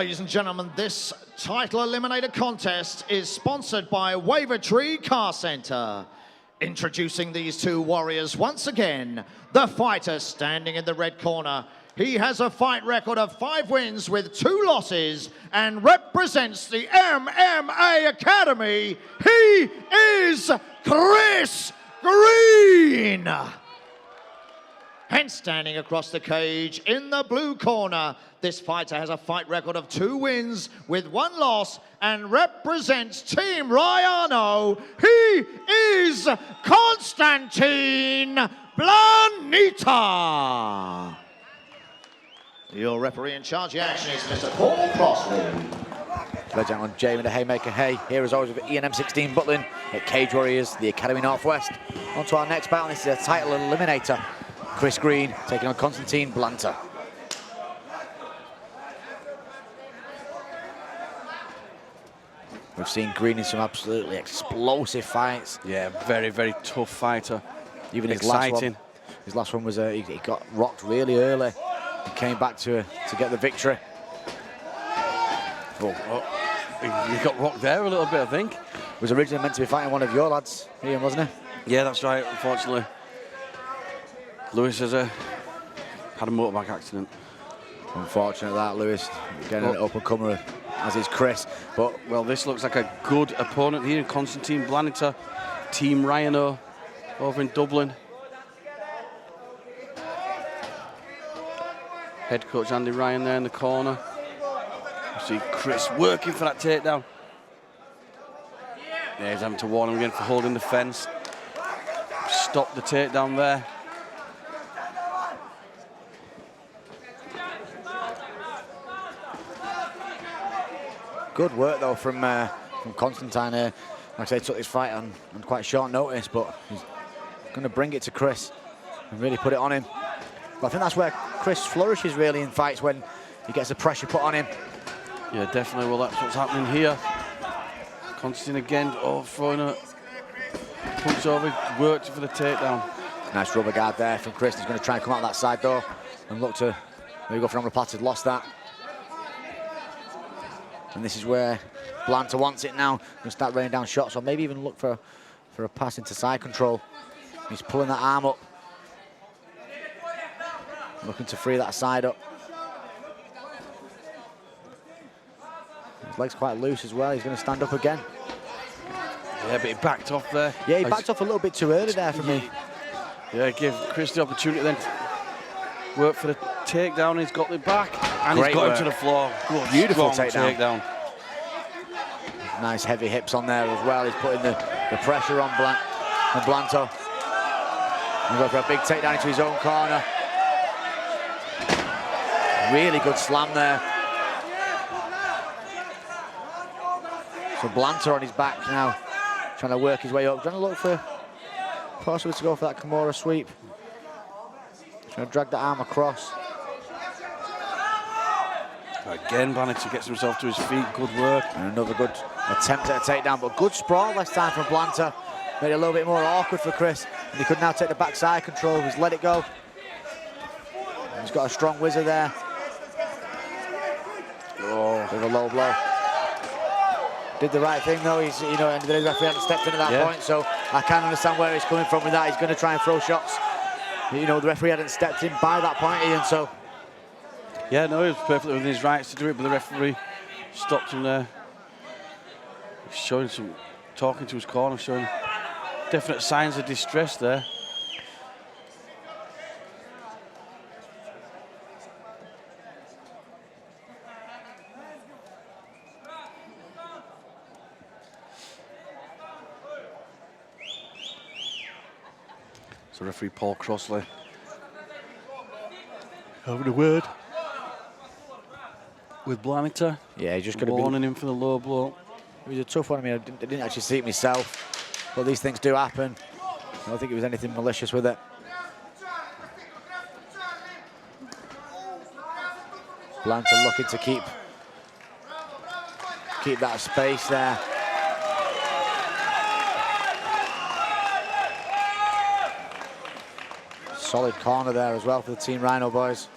Ladies and gentlemen, this title eliminator contest is sponsored by Wavertree Car Centre. Introducing these two warriors once again, the fighter standing in the red corner. He has a fight record of 5 wins with 2 losses and represents the MMA Academy. He is Chris Green. And standing across the cage in the blue corner, this fighter has a fight record of 2 wins with 1 loss and represents Team Rayano. He is Constantine Blanita. Your referee in charge of the action is Mr. Paul Crossley. Ladies and gentlemen, Jay with the Haymaker Hay, here as always with Ian M16 Butlin at Cage Warriors, the Academy Northwest. On to our next battle, this is a title eliminator. Chris Green taking on Constantine Blanita. We've seen Green in some absolutely explosive fights. Yeah, very, very tough fighter. Even exciting. His last one was he got rocked really early. He came back to get the victory. He got rocked there a little bit, I think. Was originally meant to be fighting one of your lads, Ian, wasn't he? Yeah, that's right, unfortunately. Lewis has had a motorbike accident. Unfortunate that, Lewis. Getting an up-and-comer, as is Chris. But, well, this looks like a good opponent here. Constantine Blanita, Team Rayano over in Dublin. Head coach Andy Ryan there in the corner. You see Chris working for that takedown. Yeah, he's having to warn him again for holding the fence. Stop the takedown there. good work, though, from Constantine here. Like I say, took this fight on quite short notice, but he's going to bring it to Chris and really put it on him. But I think that's where Chris flourishes, really, in fights, when he gets the pressure put on him. Yeah, definitely. Well, that's what's happening here. Constantine again, throwing a punch over, worked for the takedown. Nice rubber guard there from Chris. He's going to try and come out that side door and look to, there you go, from Platt had lost that. And this is where Blanita wants it now. Going to start raining down shots, or maybe even look for a pass into side control. He's pulling that arm up, looking to free that side up. His leg's quite loose as well. He's going to stand up again. Yeah, but he backed off there. Yeah, he backed off a little bit too early there for me. Yeah, give Chris the opportunity then to work for the takedown. He's got it back, and he's got him to the floor. Good, beautiful takedown. Nice heavy hips on there as well. He's putting the pressure on Blanita. He's going for a big takedown into his own corner. Really good slam there. So Blanita on his back now, trying to work his way up, trying to look for possibly to go for that Kimura sweep. Trying to drag the arm across. Again, Blanita gets himself to his feet. Good work. And another good attempt at a takedown, but good sprawl last time from Blanita. Made it a little bit more awkward for Chris, and he could now take the backside control. He's let it go. He's got a strong whizzer there. Oh, with a low blow. Did the right thing though. He's, you know, and the referee hadn't stepped in at that point, so I can understand where he's coming from with that. He's going to try and throw shots. You know, the referee hadn't stepped in by that point, Ian, so. Yeah, no, he was perfectly within his rights to do it, but the referee stopped him there. He's showing some, talking to his corner, showing definite signs of distress there. So referee Paul Crossley having a word with Blanita. Yeah, he's just going to be warning him for the low blow. It was a tough one. I mean, I didn't actually see it myself, but these things do happen. I don't think it was anything malicious with it. Blanita looking to keep that space there. Solid corner there as well for the Team Rhino boys.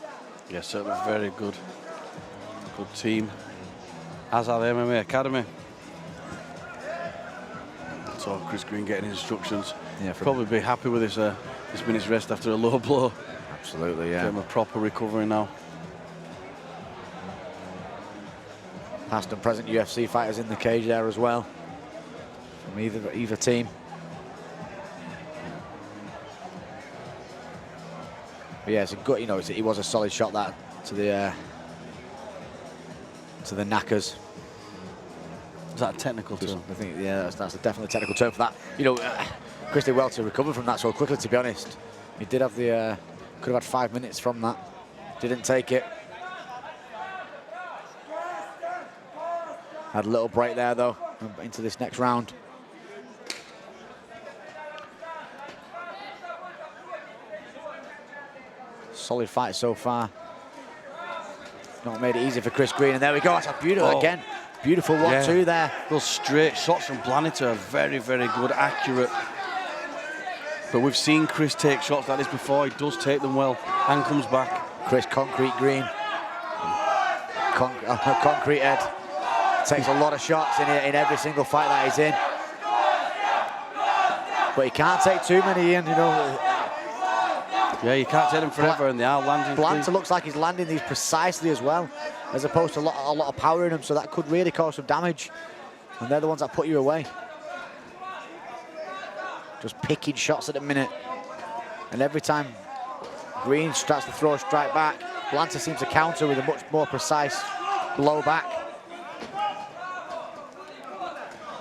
Yes, certainly very good. Good team. as are the MMA Academy. So Chris Green getting instructions. Yeah, probably be happy with this minute's rest after a low blow. Absolutely, yeah. Get him a proper recovery now. Past and present UFC fighters in the cage there as well, from either team. But yeah, it's a good, it was a solid shot that to the knackers. Is that a technical term? I think, yeah, that's definitely a technical term for that. Chris did well to recover from that so quickly, to be honest. He did have the, could have had 5 minutes from that. Didn't take it. Had a little break there, though, into this next round. Solid fight so far. Not made it easy for Chris Green, and there we go. That's a beautiful, again, beautiful 1-2 there. Those straight shots from Blanita are very, very good, accurate. But we've seen Chris take shots like this before. He does take them well and comes back. Chris Concrete Green. Concrete Head. Takes a lot of shots in every single fight that he's in. But he can't take too many in, Yeah, you can't take them forever, and they are landing. Blanita looks like he's landing these precisely as well, as opposed to a lot of power in them, so that could really cause some damage. And they're the ones that put you away. Just picking shots at the minute. And every time Green starts to throw a strike back, Blanita seems to counter with a much more precise blow back.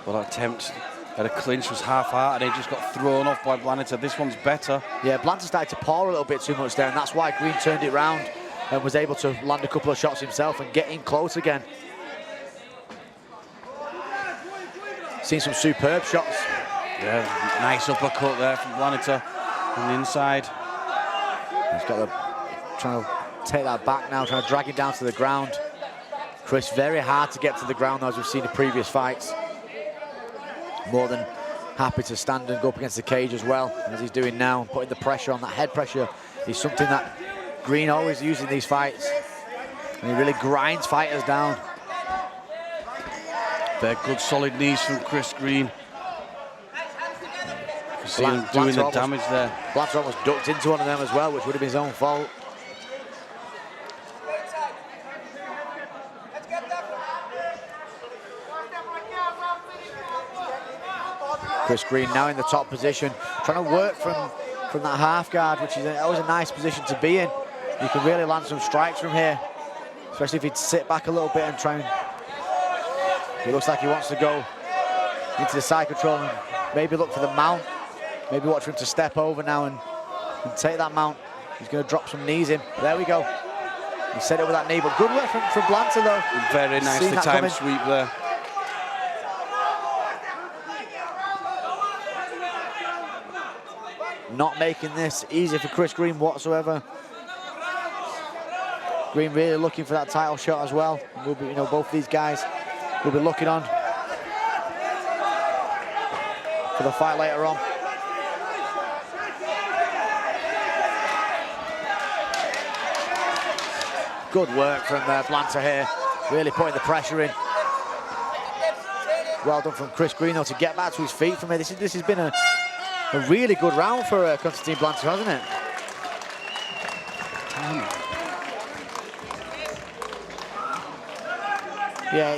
Well, that attempt at a clinch was half-hearted. He just got thrown off by Blanita. This one's better. Yeah, Blanita started to paw a little bit too much there, and that's why Green turned it round and was able to land a couple of shots himself and get in close again. Seen some superb shots. Yeah, nice uppercut there from Blanita on the inside. He's got trying to take that back now, trying to drag him down to the ground. Chris, very hard to get to the ground, as we've seen in previous fights. More than happy to stand and go up against the cage as well, as he's doing now. Putting the pressure on, that head pressure is something that Green always uses in these fights. And he really grinds fighters down. They're good solid knees from Chris Green. You can see him doing the damage there. Blanita almost ducked into one of them as well, which would have been his own fault. Chris Green now in the top position, trying to work from that half guard, which is always a nice position to be in. You can really land some strikes from here, especially if he'd sit back a little bit and try and... It looks like he wants to go into the side control and maybe look for the mount. Maybe watch for him to step over now and take that mount. He's going to drop some knees in. There we go. He set it with that knee, but good work from Blanita though. Very nicely timed sweep there. Not making this easy for Chris Green whatsoever. Green really looking for that title shot as well. We'll be, both these guys will be looking on for the fight later on. Good work from Blanita here, really putting the pressure in. Well done from Chris Green though to get back to his feet from here. This has been a really good round for Constantine Blanita, hasn't it? Yeah,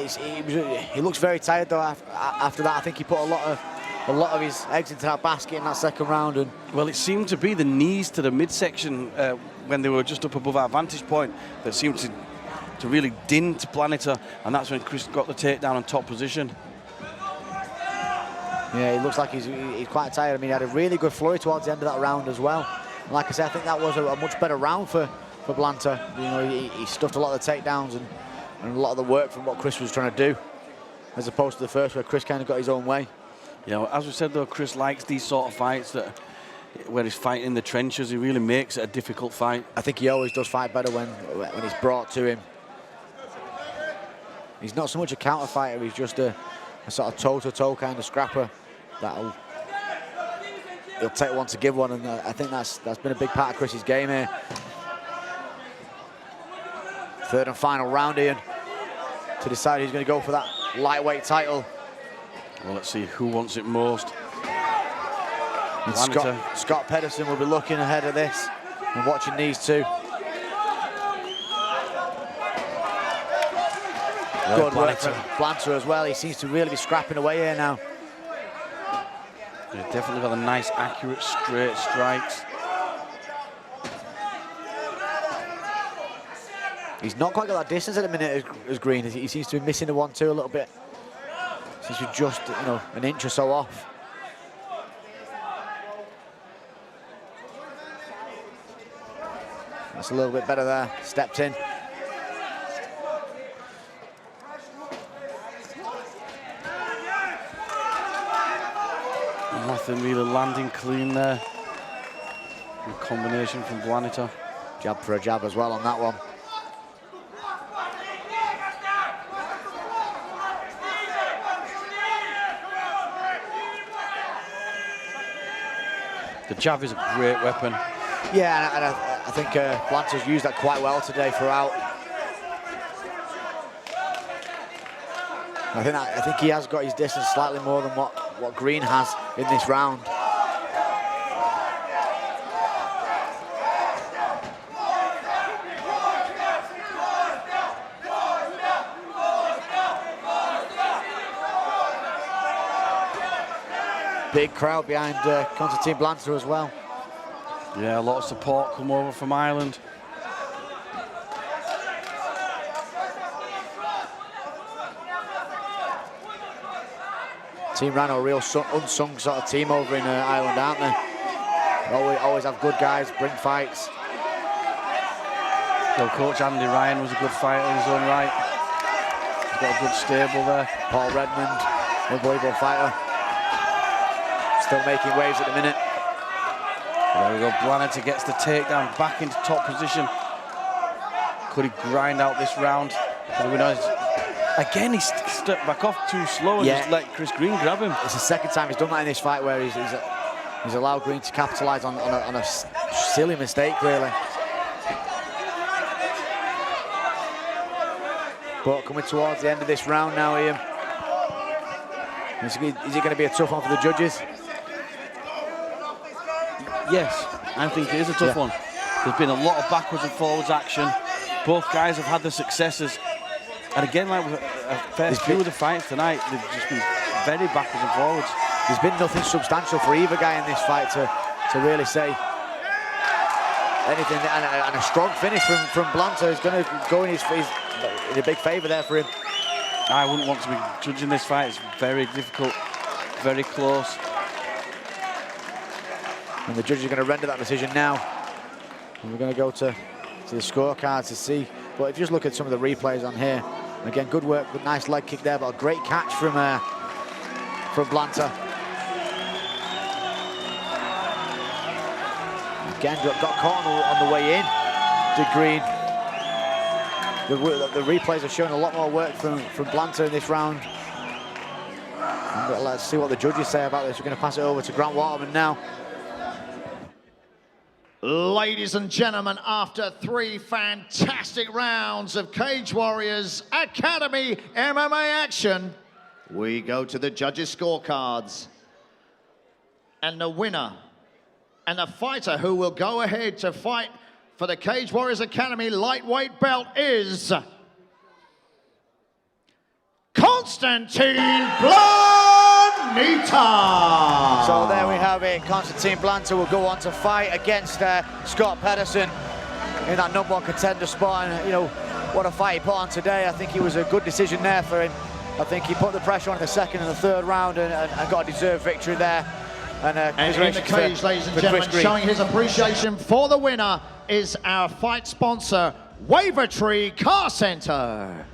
he looks very tired though. After that, I think he put a lot of his eggs into that basket in that second round. And well, it seemed to be the knees to the midsection when they were just up above our vantage point that seemed to really dint Blanita, and that's when Chris got the takedown on top position. Yeah, he looks like he's quite tired. I mean, he had a really good flurry towards the end of that round as well. And like I said, I think that was a much better round for Blanita. He stuffed a lot of the takedowns and a lot of the work from what Chris was trying to do, as opposed to the first where Chris kind of got his own way. As we said though, Chris likes these sort of fights where he's fighting in the trenches. He really makes it a difficult fight. I think he always does fight better when it's brought to him. He's not so much a counter fighter, he's just a sort of toe-to-toe kind of scrapper he'll take one to give one, and I think that's been a big part of Chris's game here. Third and final round, Ian, to decide who's going to go for that lightweight title. Well, let's see who wants it most. And Scott Pedersen will be looking ahead of this and watching these two. Good work from Blanita as well. He seems to really be scrapping away here now. Yeah, definitely got a nice, accurate, straight strikes. He's not quite got that distance at the minute as Green. He seems to be missing the 1-2 a little bit. Seems to be just, you know, an inch or so off. That's a little bit better there. Stepped in. Nothing really landing clean there. Good combination from Blanita. Jab for a jab as well on that one. The jab is a great weapon. Yeah, and I think Blanita's used that quite well today throughout. I think he has got his distance slightly more than what Green has in this round. Big crowd behind Constantine Blanita as well. Yeah, a lot of support come over from Ireland. Team Rhino, a real unsung sort of team over in Ireland, aren't they? Always have good guys, bring fights. So Coach Andy Ryan was a good fighter in his own right. He's got a good stable there. Paul Redmond, unbelievable fighter. Still making waves at the minute. There we go, Blanita gets the takedown back into top position. Could he grind out this round? Again, he stepped back off too slow and just let Chris Green grab him. It's the second time he's done that in this fight where he's allowed Green to capitalise on a silly mistake, really. But coming towards the end of this round now, Ian. Is it going to be a tough one for the judges? Yes, I think it is a tough one. There's been a lot of backwards and forwards action. Both guys have had the successes. And again, like with a fair few of the fights tonight, they've just been very backwards and forwards. There's been nothing substantial for either guy in this fight to really say anything. And a strong finish from Blanita is going to go in in a big favour there for him. I wouldn't want to be judging this fight. It's very difficult, very close. And the judges are going to render that decision now. And we're going to go to the scorecards to see. But if you just look at some of the replays on here, again, good work, good nice leg kick there, but a great catch from Blanita. Again, got caught on the way in to Green. The replays are showing a lot more work from Blanita in this round. But let's see what the judges say about this. We're going to pass it over to Grant Waterman now. Ladies and gentlemen, after 3 fantastic rounds of Cage Warriors Academy MMA action, we go to the judges' scorecards. And the winner and the fighter who will go ahead to fight for the Cage Warriors Academy lightweight belt is Constantine Blanita. So there we have it. Constantine Blanita will go on to fight against Scott Pedersen in that #1 contender spot. And you know, what a fight he put on today. I think it was a good decision there for him. I think he put the pressure on in the second and the third round and got a deserved victory there. And in the cage, ladies and gentlemen, showing his appreciation for the winner is our fight sponsor, Wavertree Car Centre.